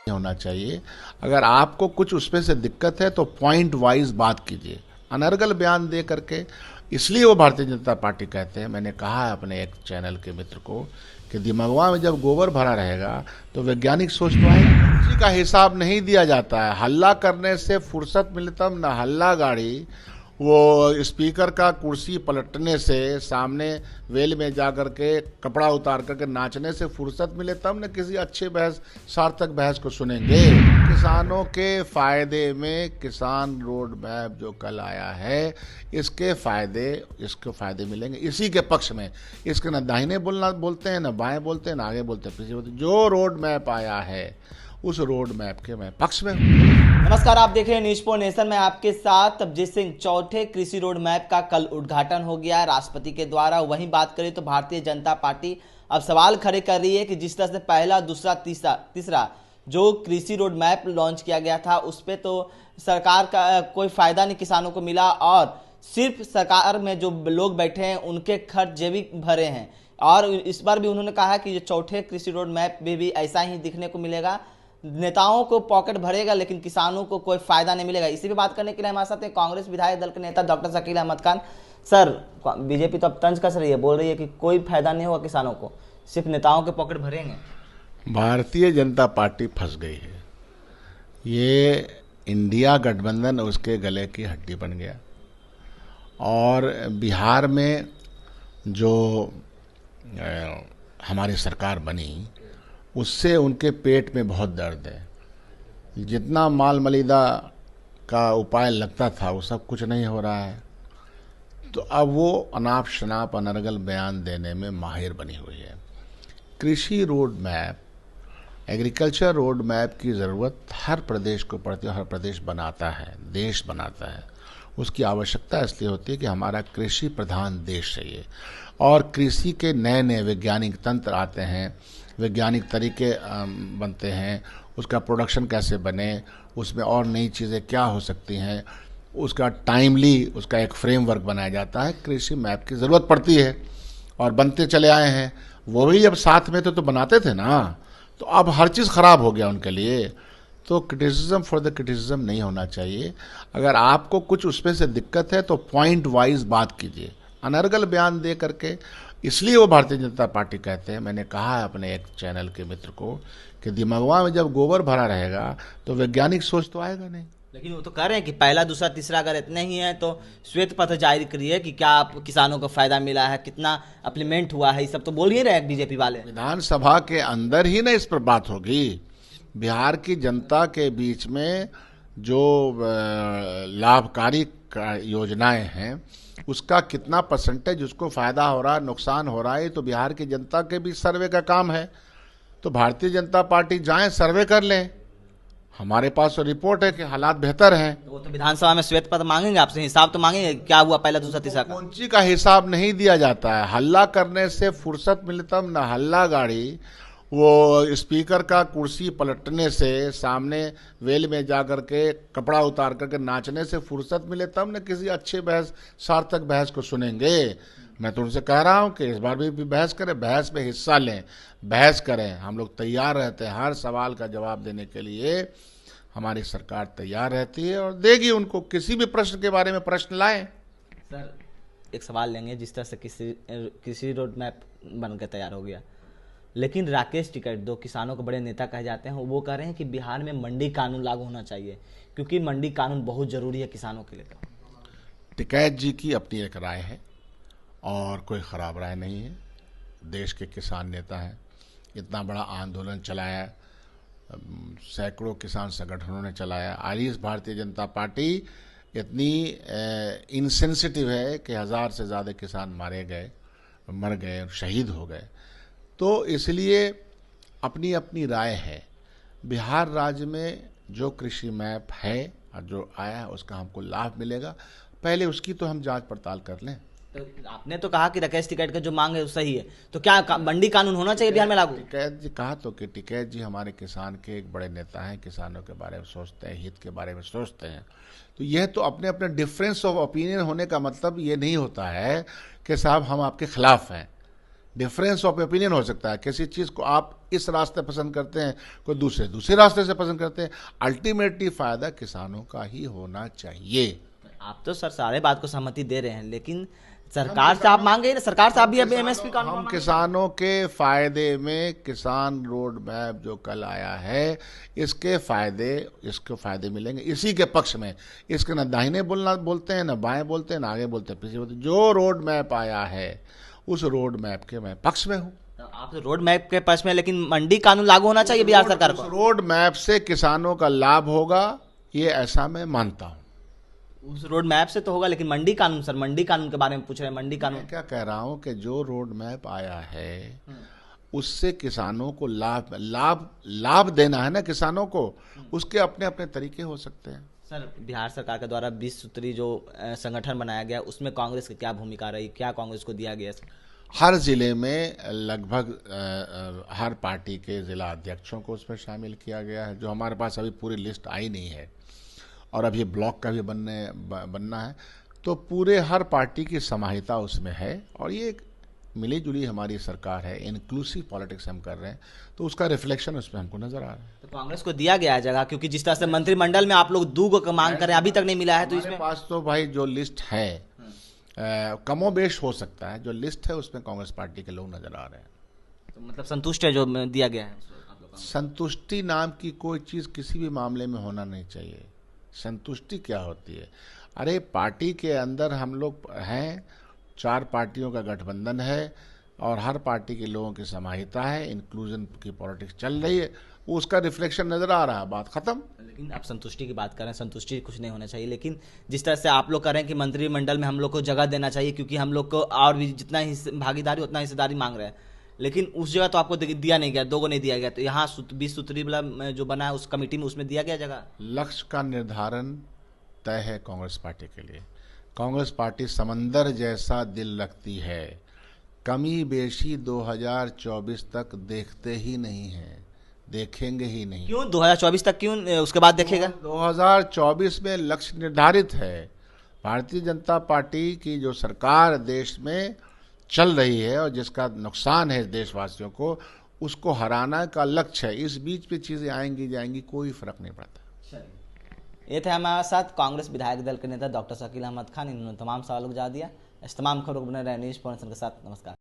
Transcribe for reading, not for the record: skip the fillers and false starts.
होना चाहिए। अगर आपको कुछ उसमें से दिक्कत है तो पॉइंट वाइज बात कीजिए, अनर्गल बयान दे करके। इसलिए वो भारतीय जनता पार्टी कहते हैं, मैंने कहा है अपने एक चैनल के मित्र को कि दिमागवा में जब गोबर भरा रहेगा तो वैज्ञानिक सोच तो आएगी। किसी का हिसाब नहीं दिया जाता है। हल्ला करने से फुर्सत मिलतम न हल्ला गाड़ी। वो स्पीकर का कुर्सी पलटने से, सामने वेल में जा कर के कपड़ा उतार करके नाचने से फुर्सत मिले तब न किसी अच्छे बहस, सार्थक बहस को सुनेंगे। किसानों के फायदे में किसान रोड मैप जो कल आया है, इसके फायदे मिलेंगे इसी के पक्ष में। इसके न दाहिने बोलते हैं, न बाएं बोलते हैं, न आगे बोलते हैं, पीछे बोलते हैं। जो रोड मैप आया है उस रोड मैप के मैं पक्ष में हूँ। नमस्कार, आप देख रहे हैं न्यूज पोस्ट नेशन में आपके साथ अभिजीत सिंह। चौथे कृषि रोड मैप का कल उद्घाटन हो गया राष्ट्रपति के द्वारा। वहीं बात करें तो भारतीय जनता पार्टी अब सवाल खड़े कर रही है कि जिस तरह से पहला, दूसरा, तीसरा जो कृषि रोड मैप लॉन्च किया गया था उस पर तो सरकार का कोई फायदा नहीं किसानों को मिला, और सिर्फ सरकार में जो लोग बैठे हैं उनके खर्च जैविक भरे हैं। और इस बार भी उन्होंने कहा कि ये चौथे कृषि रोड मैप में भी ऐसा ही दिखने को मिलेगा। नेताओं को पॉकेट भरेगा लेकिन किसानों को कोई फायदा नहीं मिलेगा। इसी पे बात करने के लिए हमारे साथ हैं कांग्रेस विधायक दल के नेता doctor Shakeel Ahmed Khan. Sir, BJP तो अब तंज कस रही है, बोल रही है कि कोई फायदा नहीं होगा किसानों को, सिर्फ नेताओं के पॉकेट भरेंगे। भारतीय जनता पार्टी फंस गई है। ये इंडिया गठबंधन उसके गले की हड्डी बन गया। और बिहार में जो हमारी सरकार बनी उससे उनके पेट में बहुत दर्द है। जितना माल मलिदा का उपाय लगता था वो सब कुछ नहीं हो रहा है। तो अब वो अनाप शनाप अनर्गल बयान देने में माहिर बनी हुई है। कृषि road map, agriculture road map की ज़रूरत हर प्रदेश को पड़ती है। हर प्रदेश बनाता है, देश बनाता है। उसकी आवश्यकता इसलिए होती है कि हमारा कृषि प्रधान देश चाहिए और कृषि के नए नए वैज्ञानिक तंत्र आते हैं, वैज्ञानिक तरीके बनते हैं। उसका प्रोडक्शन कैसे बने, उसमें और नई चीज़ें क्या हो सकती हैं, उसका टाइमली उसका एक फ्रेमवर्क बनाया जाता है। कृषि मैप की ज़रूरत पड़ती है और बनते चले आए हैं। वो भी जब साथ में थे तो बनाते थे ना। तो अब हर चीज़ ख़राब हो गया उनके लिए। तो क्रिटिसिज्म फॉर द क्रिटिसिज्म नहीं होना चाहिए। अगर आपको कुछ उसमें से दिक्कत है तो पॉइंट वाइज बात कीजिए, अनर्गल बयान दे करके। इसलिए वो भारतीय जनता पार्टी कहते हैं, मैंने कहा है अपने एक चैनल के मित्र को कि दिमागवा में जब गोबर भरा रहेगा तो वैज्ञानिक सोच तो आएगा नहीं। लेकिन वो तो कह रहे हैं कि पहला, दूसरा, तीसरा अगर इतने ही है तो श्वेत पत्र जारी करिए कि क्या आप किसानों को फायदा मिला है, कितना अप्लीमेंट हुआ है, ये सब तो बोल ही रहे बीजेपी वाले। विधानसभा के अंदर ही ना इस पर बात होगी। बिहार की जनता के बीच में जो लाभकारी योजनाएं हैं उसका कितना परसेंटेज उसको फायदा हो रहा है, नुकसान हो रहा है, तो बिहार की जनता के भी सर्वे का काम है। तो भारतीय जनता पार्टी जाए सर्वे कर लें। हमारे पास तो रिपोर्ट है कि हालात बेहतर हैं। वो तो विधानसभा में श्वेत पत्र मांगेंगे आपसे, हिसाब तो मांगेंगे क्या हुआ पहला, दूसरा, तीसरा का। कौंची का हिसाब नहीं दिया जाता है। हल्ला करने से फुर्सत मिलतम न हल्ला गाड़ी। वो स्पीकर का कुर्सी पलटने से, सामने वेल में जा कर के कपड़ा उतार करके नाचने से फुर्सत मिले तब न किसी अच्छे बहस, सार्थक बहस को सुनेंगे। मैं तो उनसे कह रहा हूँ कि इस बार भी बहस करें, बहस में हिस्सा लें, बहस करें। हम लोग तैयार रहते हैं हर सवाल का जवाब देने के लिए। हमारी सरकार तैयार रहती है और देगी उनको। किसी भी प्रश्न के बारे में प्रश्न लाएं। सर, एक सवाल लेंगे। जिस तरह से कृषि रोड मैप बनकर तैयार हो गया, लेकिन राकेश टिकैत, दो किसानों के बड़े नेता कहे जाते हैं, वो कह रहे हैं कि बिहार में मंडी कानून लागू होना चाहिए क्योंकि मंडी कानून बहुत जरूरी है किसानों के लिए। टिकैत जी की अपनी एक राय है और कोई ख़राब राय नहीं है। देश के किसान नेता हैं, इतना बड़ा आंदोलन चलाया, सैकड़ों किसान संगठनों ने चलाया। आज भारतीय जनता पार्टी इतनी इनसेंसिटिव है कि 1000 से ज़्यादा किसान मर गए, शहीद हो गए। तो इसलिए अपनी अपनी राय है। बिहार राज्य में जो कृषि मैप है और जो आया है उसका हमको लाभ मिलेगा, पहले उसकी तो हम जांच पड़ताल कर लें। तो आपने तो कहा कि राकेश टिकैत का जो मांग है वो सही है, तो क्या मंडी कानून होना चाहिए बिहार में लागू? टिकैत जी कहा तो कि टिकैत जी हमारे किसान के एक बड़े नेता हैं, किसानों के बारे में सोचते हैं, हित के बारे में सोचते हैं। तो यह तो अपने अपने डिफरेंस ऑफ ओपिनियन होने का मतलब ये नहीं होता है कि साहब हम आपके खिलाफ हैं। डिफरेंस ऑफ ओपिनियन हो सकता है, किसी चीज़ को आप इस रास्ते पसंद करते हैं, कोई दूसरे रास्ते से पसंद करते हैं, अल्टीमेटली फ़ायदा किसानों का ही होना चाहिए। आप तो सर सारे बात को सहमति दे रहे हैं, लेकिन सरकार से आप मांगे ना, सरकार से आप भी अभी एमएसपी कानून हम किसानों के फायदे में किसान रोड मैप जो कल आया है, इसके फायदे मिलेंगे, इसी के पक्ष में। इसके न दाहिने बोलते हैं, न बाएं बोलते हैं, न आगे बोलते हैं, पीछे बोलते हैं। जो रोड मैप आया है उस रोड मैप के मैं पक्ष में हूँ। आप तो रोड मैप के पक्ष में, लेकिन मंडी कानून लागू होना चाहिए बिहार सरकार को। रोड मैप से किसानों का लाभ होगा, ये ऐसा मैं मानता हूँ। उस रोड मैप से तो होगा, लेकिन मंडी कानून, सर मंडी कानून के बारे में पूछ रहे हैं। मंडी कानून मैं क्या कह रहा हूँ कि जो रोड मैप आया है उससे किसानों को लाभ देना है ना किसानों को, उसके अपने अपने तरीके हो सकते हैं। सर बिहार सरकार के द्वारा 20 सूत्री जो संगठन बनाया गया, उसमें कांग्रेस की क्या भूमिका रही, क्या कांग्रेस को दिया गया? हर जिले में लगभग हर पार्टी के जिला अध्यक्षों को उसमें शामिल किया गया है, जो हमारे पास अभी पूरी लिस्ट आई नहीं है, और अभी ब्लॉक का भी बनना है। तो पूरे हर पार्टी की समाहिता उसमें है, और ये एक मिली जुली हमारी सरकार है, इंक्लूसिव पॉलिटिक्स हम कर रहे हैं, तो उसका रिफ्लेक्शन उसमें हमको नजर आ रहा है। तो कांग्रेस को दिया गया है जगह, क्योंकि जिस तरह से मंत्रिमंडल में आप लोग 2 को मांग करें, अभी तक नहीं मिला है। तो इसमें पास तो भाई जो लिस्ट है कमोबेश हो सकता है, जो लिस्ट है उसमें कांग्रेस पार्टी के लोग नजर आ रहे हैं। तो मतलब संतुष्ट है जो दिया गया है? संतुष्टि नाम की कोई चीज़ किसी भी मामले में होना नहीं चाहिए। संतुष्टि क्या होती है? अरे पार्टी के अंदर हम लोग हैं, 4 पार्टियों का गठबंधन है, और हर पार्टी के लोगों की समाहिता है, इंक्लूजन की पॉलिटिक्स चल रही है, उसका रिफ्लेक्शन नजर आ रहा है, बात खत्म। लेकिन आप संतुष्टि की बात कर रहे हैं, संतुष्टि कुछ नहीं होना चाहिए। लेकिन जिस तरह से आप लोग कर रहे हैं कि मंत्रिमंडल में हम लोग को जगह देना चाहिए, क्योंकि हम लोग को और भी जितना भागीदारी उतना हिस्सेदारी मांग रहे हैं, लेकिन उस जगह तो आपको दिया नहीं गया, 2 को नहीं दिया गया। तो यहाँ 20 सूत्री वाला जो बना है उस कमेटी में, उसमें दिया गया जगह। लक्ष्य का निर्धारण तय है कांग्रेस पार्टी के लिए। कांग्रेस पार्टी समंदर जैसा दिल रखती है, कमी बेशी 2024 तक देखते ही नहीं है, देखेंगे ही नहीं। क्यों 2024 तक, क्यों उसके बाद देखेगा? 2024 में लक्ष्य निर्धारित है। भारतीय जनता पार्टी की जो सरकार देश में चल रही है और जिसका नुकसान है देशवासियों को, उसको हराना का लक्ष्य है। इस बीच पे चीजें आएंगी जाएंगी, कोई फर्क नहीं पड़ता। ये थे हमारे साथ कांग्रेस विधायक दल के नेता डॉक्टर शकील अहमद खान। इन्होंने तमाम सवालों को जवाब दिया। इस तमाम खबरों को बने रहे न्यूज़ पॉइंट के साथ। नमस्कार।